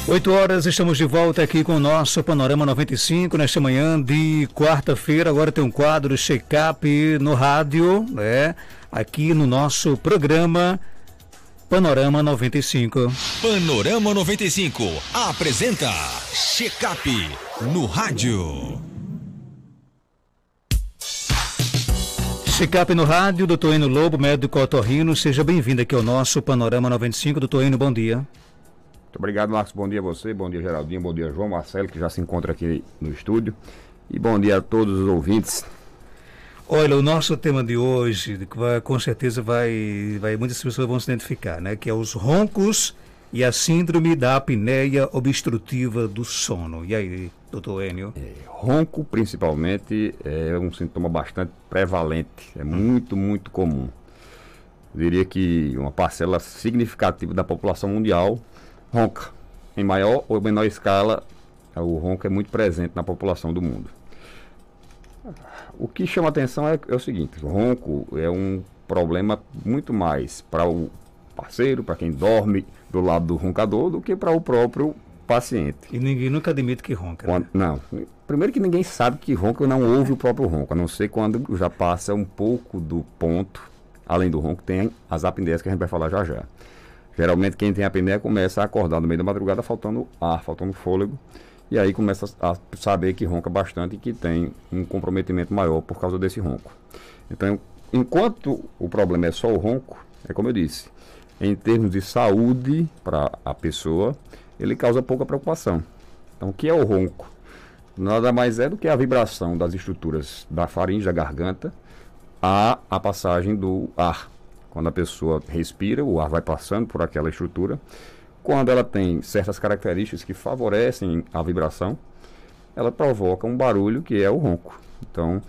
8 horas, estamos de volta aqui com o nosso Panorama 95, nesta manhã de quarta-feira. Agora tem um quadro check-up no rádio, né? Aqui no nosso programa Panorama 95. Panorama 95 apresenta check-up no rádio. Check-up no rádio, doutor Enio Lobo, médico otorrino. Seja bem-vindo aqui ao nosso Panorama 95. Doutor Enio, bom dia. Muito obrigado, Marcos. Bom dia a você, bom dia, Geraldinho, bom dia, João Marcelo, que já se encontra aqui no estúdio. E bom dia a todos os ouvintes. Olha, o nosso tema de hoje, com certeza muitas pessoas vão se identificar, né? Que é os roncos e a síndrome da apneia obstrutiva do sono. E aí, doutor Enio? Ronco, principalmente, é um sintoma bastante prevalente, é muito comum. Eu diria que uma parcela significativa da população mundial ronca. Em maior ou menor escala, o ronco é muito presente na população do mundo. O que chama atenção é o seguinte: o ronco é um problema muito mais para o parceiro, para quem dorme do lado do roncador, do que para o próprio paciente. E ninguém nunca admite que ronca. Quando, não. Primeiro que ninguém sabe que ronca ou não ouve o próprio ronco, a não ser quando já passa um pouco do ponto. Além do ronco, tem as apneias que a gente vai falar já. Geralmente quem tem apneia começa a acordar no meio da madrugada faltando ar, faltando fôlego, e aí começa a saber que ronca bastante e que tem um comprometimento maior por causa desse ronco. Então, enquanto o problema é só o ronco, é como eu disse, em termos de saúde para a pessoa, ele causa pouca preocupação. Então, o que é o ronco? Nada mais é do que a vibração das estruturas da faringe, da garganta, a passagem do ar. Quando a pessoa respira, o ar vai passando por aquela estrutura. Quando ela tem certas características que favorecem a vibração, ela provoca um barulho que é o ronco. Então,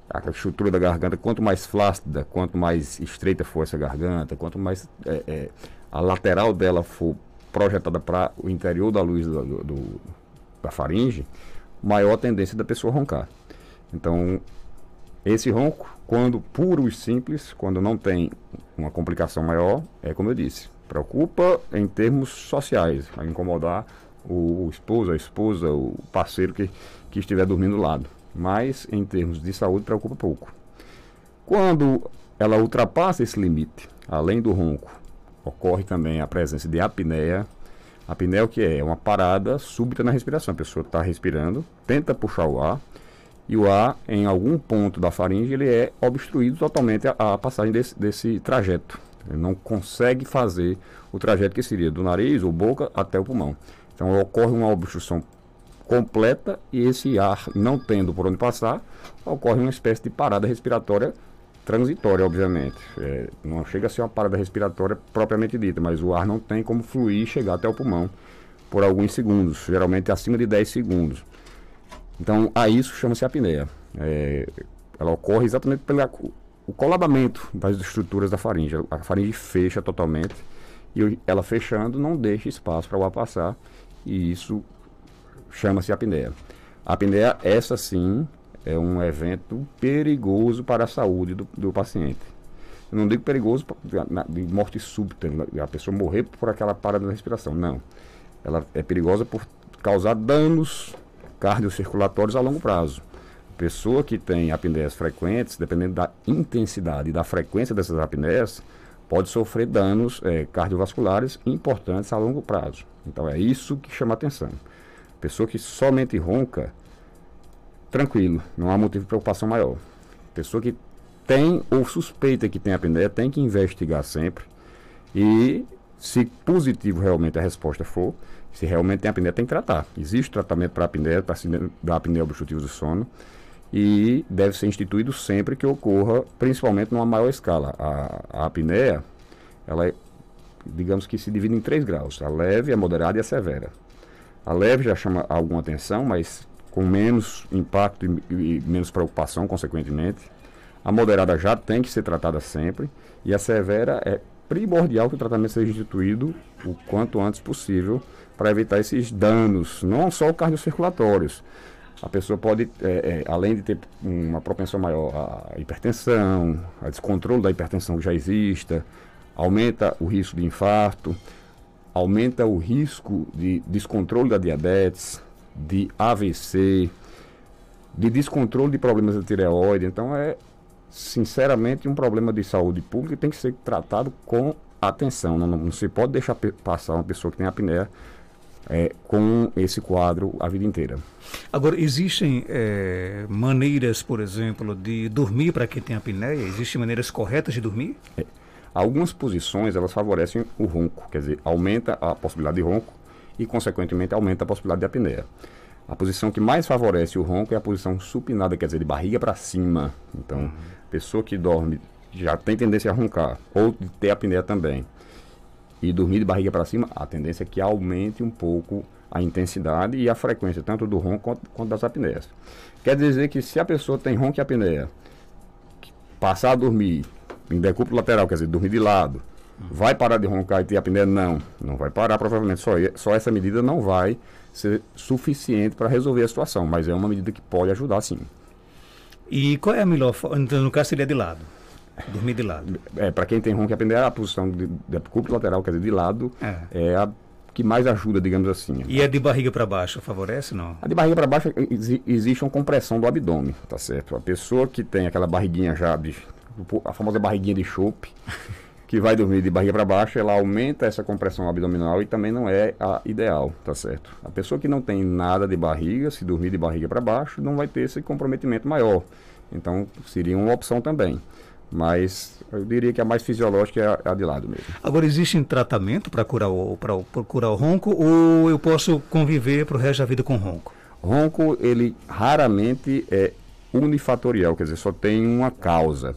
a estrutura da garganta, quanto mais flácida, quanto mais estreita for essa garganta, quanto mais a lateral dela for projetada para o interior da luz da faringe, maior a tendência da pessoa roncar. Então, esse ronco, quando puro e simples, quando não tem uma complicação maior, é como eu disse, preocupa em termos sociais, vai incomodar o esposo, a esposa, o parceiro que estiver dormindo do lado. Mas em termos de saúde, preocupa pouco. Quando ela ultrapassa esse limite, além do ronco, ocorre também a presença de apneia. Apneia é o que é? É uma parada súbita na respiração. A pessoa está respirando, tenta puxar o ar, e o ar, em algum ponto da faringe, ele é obstruído totalmente a passagem desse trajeto. Ele não consegue fazer o trajeto que seria do nariz ou boca até o pulmão. Então ocorre uma obstrução completa e esse ar, não tendo por onde passar, ocorre uma espécie de parada respiratória transitória, obviamente. Não chega a ser uma parada respiratória propriamente dita, mas o ar não tem como fluir e chegar até o pulmão por alguns segundos, geralmente acima de 10 segundos. Então, a isso chama-se apneia. Ela ocorre exatamente pelo colabamento das estruturas da faringe. A faringe fecha totalmente e ela fechando não deixa espaço para o ar passar e isso chama-se apneia. A apneia, essa sim, é um evento perigoso para a saúde do paciente. Eu não digo perigoso de morte súbita, a pessoa morrer por aquela parada da respiração, não. Ela é perigosa por causar danos cardiocirculatórios a longo prazo. Pessoa que tem apneias frequentes, dependendo da intensidade e da frequência dessas apneias, pode sofrer danos cardiovasculares importantes a longo prazo. Então é isso que chama atenção. Pessoa que somente ronca, tranquilo, não há motivo de preocupação maior. Pessoa que tem ou suspeita que tem apneia, tem que investigar sempre e, se positivo realmente a resposta for, se realmente tem apneia, tem que tratar. Existe tratamento para apneia, para da apneia obstrutiva do sono, e deve ser instituído sempre que ocorra, principalmente numa maior escala. A apneia, ela digamos que se divide em 3 graus, a leve, a moderada e a severa. A leve já chama alguma atenção, mas com menos impacto e menos preocupação, consequentemente. A moderada já tem que ser tratada sempre, e a severa é primordial que o tratamento seja instituído o quanto antes possível para evitar esses danos, não só cardiocirculatórios. A pessoa pode, além de ter uma propensão maior à hipertensão, a descontrole da hipertensão que já exista, aumenta o risco de infarto, aumenta o risco de descontrole da diabetes, de AVC, de descontrole de problemas da tireoide. Então é, sinceramente, um problema de saúde pública que tem que ser tratado com atenção. Não se pode deixar passar uma pessoa que tem apneia com esse quadro a vida inteira. Agora, existem maneiras, por exemplo, de dormir para quem tem apneia? Existem maneiras corretas de dormir? Algumas posições, elas favorecem o ronco, quer dizer, aumenta a possibilidade de ronco e, consequentemente, aumenta a possibilidade de apneia. A posição que mais favorece o ronco é a posição supinada, quer dizer, de barriga para cima. Então, pessoa que dorme, já tem tendência a roncar, ou de ter apneia também, e dormir de barriga para cima, a tendência é que aumente um pouco a intensidade e a frequência, tanto do ronco quanto das apneias. Quer dizer que se a pessoa tem ronco e apneia, passar a dormir em decúbito lateral, quer dizer, dormir de lado, vai parar de roncar e ter apneia? Não vai parar, provavelmente. Só essa medida não vai ser suficiente para resolver a situação, mas é uma medida que pode ajudar, sim. E qual é a melhor forma? Então, no caso, seria de lado. Dormir de lado. Para quem tem ronco e apneia, a posição de decúbito lateral, quer dizer, de lado, é a que mais ajuda, digamos assim. E a de barriga para baixo, favorece, não? A de barriga para baixo, existe uma compressão do abdômen, tá certo? A pessoa que tem aquela barriguinha já, a famosa barriguinha de chope, que vai dormir de barriga para baixo, ela aumenta essa compressão abdominal e também não é a ideal, tá certo? A pessoa que não tem nada de barriga, se dormir de barriga para baixo, não vai ter esse comprometimento maior. Então, seria uma opção também. Mas eu diria que a mais fisiológica é a de lado mesmo. Agora, existe curar curar o ronco, ou eu posso conviver para o resto da vida com ronco? Ronco, ele raramente é unifatorial, quer dizer, só tem uma causa.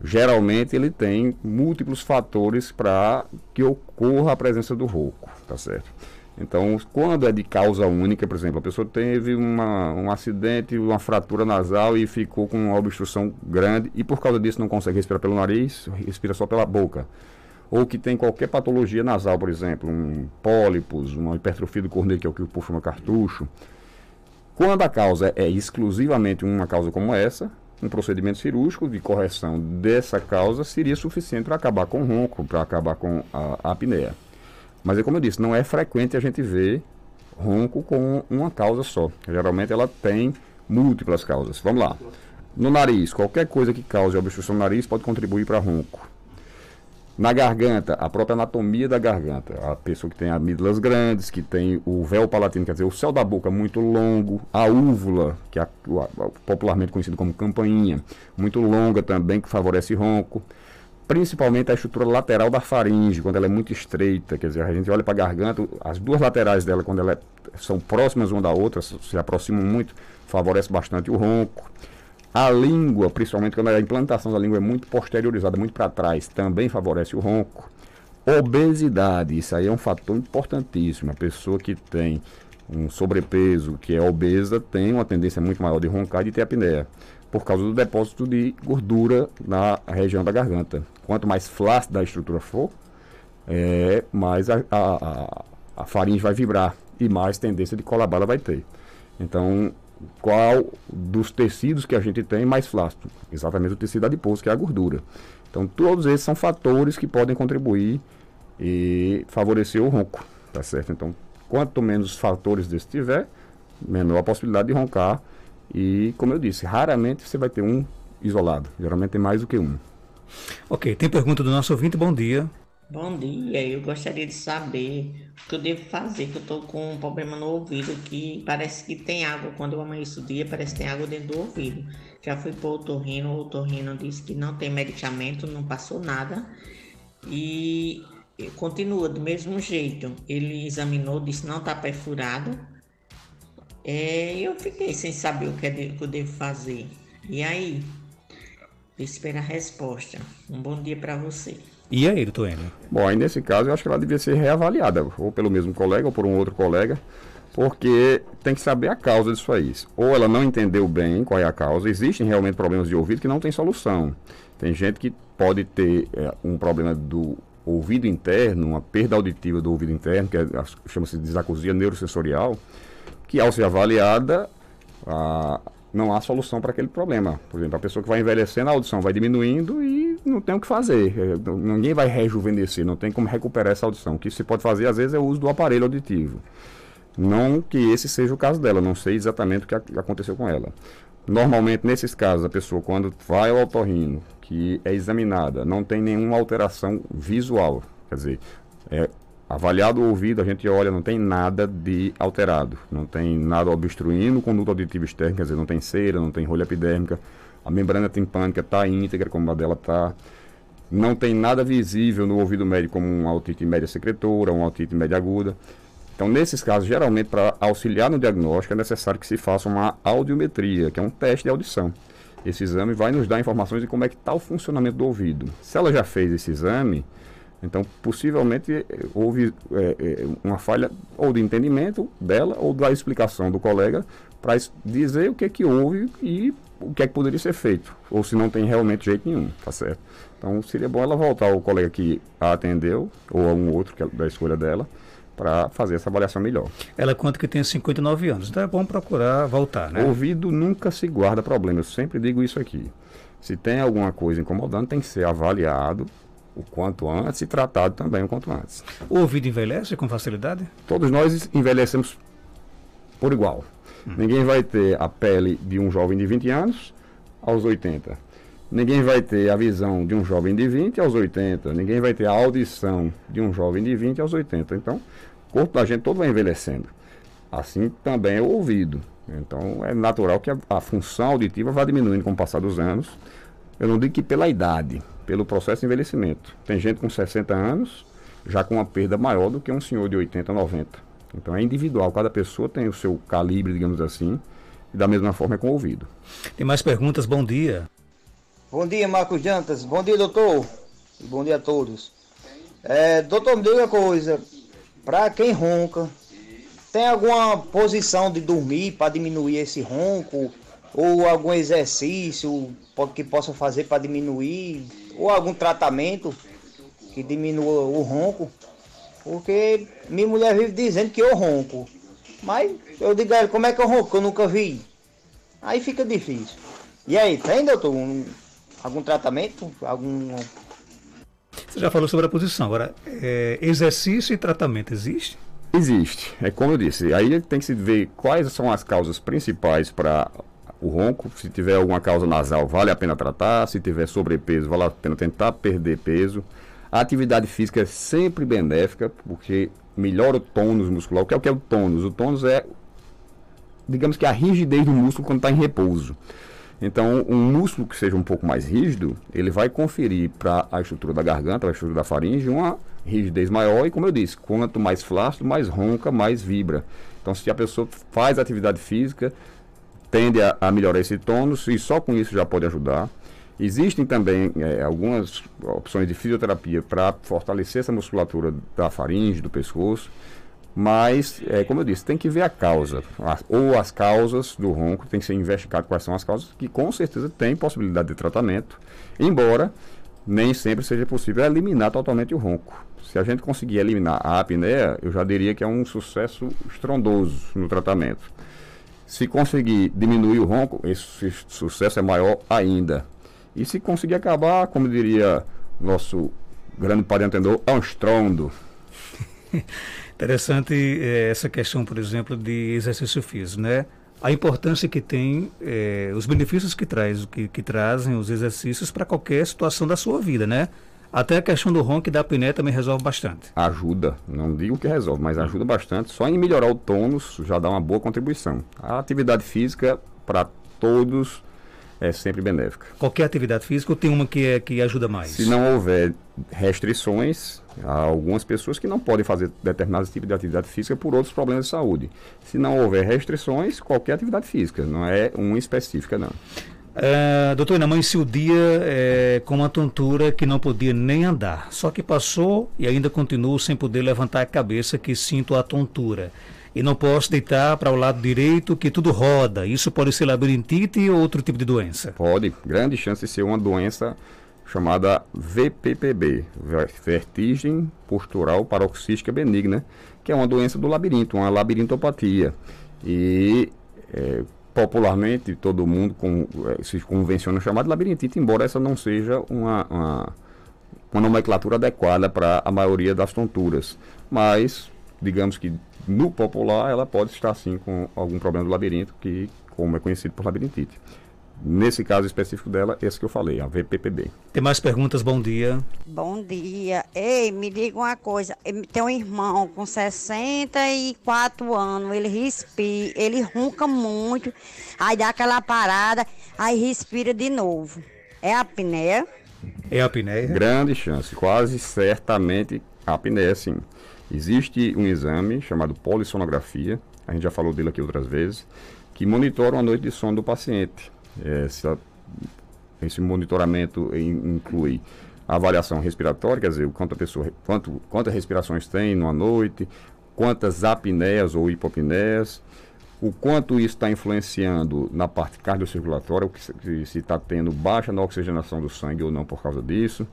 Geralmente ele tem múltiplos fatores para que ocorra a presença do ronco, tá certo? Então, quando é de causa única, por exemplo, a pessoa teve um acidente, uma fratura nasal e ficou com uma obstrução grande e por causa disso não consegue respirar pelo nariz, respira só pela boca. Ou que tem qualquer patologia nasal, por exemplo, um pólipos, uma hipertrofia do corneto, que é o que o povo chama cartucho. Quando a causa é exclusivamente uma causa como essa, um procedimento cirúrgico de correção dessa causa seria suficiente para acabar com o ronco, para acabar com a apneia. Mas é como eu disse, não é frequente a gente ver ronco com uma causa só. Geralmente ela tem múltiplas causas. Vamos lá. No nariz, qualquer coisa que cause obstrução no nariz pode contribuir para ronco. Na garganta, a própria anatomia da garganta. A pessoa que tem amígdalas grandes, que tem o véu palatino, quer dizer, o céu da boca muito longo, a úvula, que é popularmente conhecido como campainha, muito longa também, que favorece ronco. Principalmente a estrutura lateral da faringe, quando ela é muito estreita, quer dizer, a gente olha para a garganta, as duas laterais dela, quando elas são próximas uma da outra, se aproximam muito, favorece bastante o ronco. A língua, principalmente quando a implantação da língua é muito posteriorizada, muito para trás, também favorece o ronco. Obesidade, isso aí é um fator importantíssimo. A pessoa que tem um sobrepeso, que é obesa, tem uma tendência muito maior de roncar e de ter apneia, por causa do depósito de gordura na região da garganta. Quanto mais flácida a estrutura for, mais a faringe vai vibrar e mais tendência de colabar ela vai ter. Então, qual dos tecidos que a gente tem mais flácido? Exatamente o tecido adiposo, que é a gordura. Então, todos esses são fatores que podem contribuir e favorecer o ronco, tá certo? Então, quanto menos fatores desse tiver, menor a possibilidade de roncar. E, como eu disse, raramente você vai ter um isolado. Geralmente tem mais do que um. Ok, tem pergunta do nosso ouvinte. Bom dia. Bom dia, eu gostaria de saber o que eu devo fazer, que eu estou com um problema no ouvido, que parece que tem água, quando eu amanheço o dia, parece que tem água dentro do ouvido. Já fui para o otorrino disse que não tem medicamento, não passou nada, e continua do mesmo jeito. Ele examinou, disse que não está perfurado, eu fiquei sem saber o que eu devo fazer. E aí, eu espero a resposta. Um bom dia para você. E aí, doutor Enio? Bom, aí nesse caso eu acho que ela devia ser reavaliada, ou pelo mesmo colega ou por um outro colega, porque tem que saber a causa disso aí. Ou ela não entendeu bem qual é a causa. Existem realmente problemas de ouvido que não tem solução. Tem gente que pode ter um problema do ouvido interno, uma perda auditiva do ouvido interno, que chama-se disacusia neurosensorial, que ao ser avaliada, não há solução para aquele problema. Por exemplo, a pessoa que vai envelhecendo, a audição vai diminuindo e não tem o que fazer. Ninguém vai rejuvenescer, não tem como recuperar essa audição. O que se pode fazer, às vezes, é o uso do aparelho auditivo. Não que esse seja o caso dela, não sei exatamente o que aconteceu com ela. Normalmente, nesses casos, a pessoa, quando vai ao otorrino, que é examinada, não tem nenhuma alteração visual. Quer dizer, avaliado o ouvido, a gente olha, não tem nada de alterado. Não tem nada obstruindo o conduto auditivo externo, quer dizer, não tem cera, não tem rolha epidérmica. A membrana timpânica está íntegra, como a dela está. Não tem nada visível no ouvido médio, como uma otite média secretora, uma otite média aguda. Então, nesses casos, geralmente, para auxiliar no diagnóstico, é necessário que se faça uma audiometria, que é um teste de audição. Esse exame vai nos dar informações de como é que está o funcionamento do ouvido. Se ela já fez esse exame, então, possivelmente, houve uma falha ou de entendimento dela ou da explicação do colega para dizer o que é que houve e o que é que poderia ser feito, ou se não tem realmente jeito nenhum, tá certo? Então, seria bom ela voltar ao colega que a atendeu, ou a um outro que é da escolha dela, para fazer essa avaliação melhor. Ela conta que tem 59 anos, então é bom procurar voltar, né? O ouvido nunca se guarda problema, eu sempre digo isso aqui. Se tem alguma coisa incomodando, tem que ser avaliado o quanto antes e tratado também o quanto antes. O ouvido envelhece com facilidade? Todos nós envelhecemos por igual. Ninguém vai ter a pele de um jovem de 20 anos aos 80. Ninguém vai ter a visão de um jovem de 20 aos 80. Ninguém vai ter a audição de um jovem de 20 aos 80. Então, o corpo da gente todo vai envelhecendo. Assim também é o ouvido. Então, é natural que a função auditiva vá diminuindo com o passar dos anos. Eu não digo que pela idade, pelo processo de envelhecimento. Tem gente com 60 anos já com uma perda maior do que um senhor de 80, 90. Então, é individual. Cada pessoa tem o seu calibre, digamos assim, e da mesma forma é com o ouvido. Tem mais perguntas? Bom dia. Bom dia, Marcos Jantas. Bom dia, doutor. Bom dia a todos. Doutor, me diga uma coisa. Para quem ronca, tem alguma posição de dormir para diminuir esse ronco? Ou algum exercício que possa fazer para diminuir? Ou algum tratamento que diminua o ronco? Porque minha mulher vive dizendo que eu ronco. Mas eu digo a ela, como é que eu ronco? Que eu nunca vi. Aí fica difícil. E aí, tem, doutor, algum tratamento? Você já falou sobre a posição. Agora, exercício e tratamento existe? Existe. É como eu disse. Aí tem que se ver quais são as causas principais para o ronco. Se tiver alguma causa nasal, vale a pena tratar. Se tiver sobrepeso, vale a pena tentar perder peso. A atividade física é sempre benéfica, porque melhora o tônus muscular. O que é o tônus? O tônus é, digamos que a rigidez do músculo quando está em repouso. Então, um músculo que seja um pouco mais rígido, ele vai conferir para a estrutura da garganta, para a estrutura da faringe, uma rigidez maior. E como eu disse, quanto mais flácido, mais ronca, mais vibra. Então, se a pessoa faz atividade física, tende a melhorar esse tônus e só com isso já pode ajudar. Existem também algumas opções de fisioterapia para fortalecer essa musculatura da faringe, do pescoço, mas, como eu disse, tem que ver a causa, ou as causas do ronco, tem que ser investigado quais são as causas, que com certeza tem possibilidade de tratamento, embora nem sempre seja possível eliminar totalmente o ronco. Se a gente conseguir eliminar a apneia, eu já diria que é um sucesso estrondoso no tratamento. Se conseguir diminuir o ronco, esse sucesso é maior ainda. E se conseguir acabar, como diria nosso grande padre Antendor, é um estrondo. Interessante essa questão, por exemplo, de exercício físico, né? A importância que tem, os benefícios que trazem os exercícios para qualquer situação da sua vida, né? Até a questão do ronco e da apneia também resolve bastante. Ajuda, não digo que resolve, mas ajuda bastante. Só em melhorar o tônus já dá uma boa contribuição. A atividade física, para todos, é sempre benéfica. Qualquer atividade física ou tem uma que ajuda mais? Se não houver restrições, há algumas pessoas que não podem fazer determinados tipos de atividade física por outros problemas de saúde. Se não houver restrições, qualquer atividade física, não é uma específica, não. Doutor, amanheceu o dia com uma tontura que não podia nem andar, só que passou e ainda continuo sem poder levantar a cabeça, que sinto a tontura. E não posso deitar para o lado direito, que tudo roda. Isso pode ser labirintite ou outro tipo de doença? Pode. Grande chance de ser uma doença chamada VPPB, vertigem postural paroxística benigna, que é uma doença do labirinto, uma labirintopatia. E popularmente todo mundo se convenciona chamar de labirintite, embora essa não seja uma nomenclatura adequada para a maioria das tonturas. Mas, digamos que no popular ela pode estar sim com algum problema do labirinto, que como é conhecido por labirintite. Nesse caso específico dela, esse que eu falei, a VPPB. Tem mais perguntas? Bom dia. Bom dia. Ei, me diga uma coisa. Tem um irmão com 64 anos, ele respira, ele ronca muito, aí dá aquela parada, aí respira de novo. É a apneia? É a apneia? Grande chance, quase certamente a apneia, sim. Existe um exame chamado polissonografia, a gente já falou dele aqui outras vezes, que monitora uma noite de sono do paciente. Esse monitoramento inclui a avaliação respiratória, quer dizer, quantas respirações tem numa noite, quantas apneias ou hipopneias, o quanto isso está influenciando na parte cardiocirculatória, se está tendo baixa na oxigenação do sangue ou não por causa disso,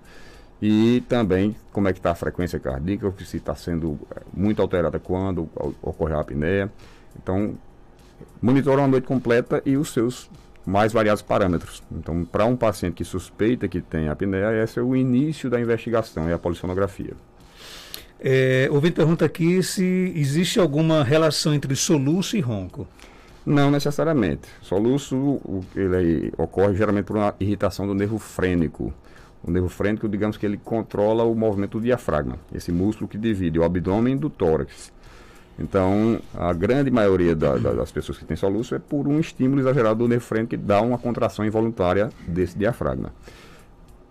e também como é que está a frequência cardíaca, se está sendo muito alterada quando ocorre a apneia. Então, monitora uma noite completa e os seus mais variados parâmetros. Então, para um paciente que suspeita que tem apneia, esse é o início da investigação, é a polissonografia. O ouvinte pergunta aqui se existe alguma relação entre soluço e ronco. Não necessariamente. Soluço, ele ocorre geralmente por uma irritação do nervo frênico. O nervo frênico, digamos que ele controla o movimento do diafragma, esse músculo que divide o abdômen do tórax. Então, a grande maioria das pessoas que têm soluço é por um estímulo exagerado do nervo frênico que dá uma contração involuntária desse diafragma.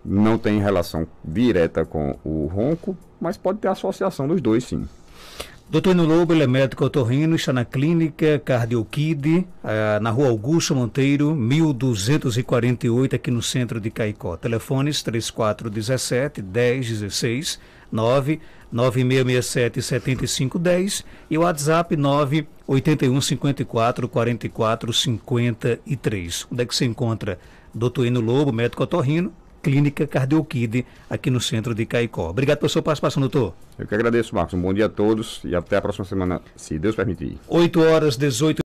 Não tem relação direta com o ronco, mas pode ter associação dos dois, sim. Doutor Eno Lobo, ele é médico otorrino, está na clínica Cardiokid, na rua Augusto Monteiro, 1248, aqui no centro de Caicó. Telefones 3417-1016, 99667-7510 e o WhatsApp 98154-4453. Onde é que você encontra Doutor Eno Lobo, médico otorrino, Clínica Cardiokid, aqui no centro de Caicó. Obrigado pela sua participação, doutor. Eu que agradeço, Marcos. Um bom dia a todos e até a próxima semana, se Deus permitir. 8h18.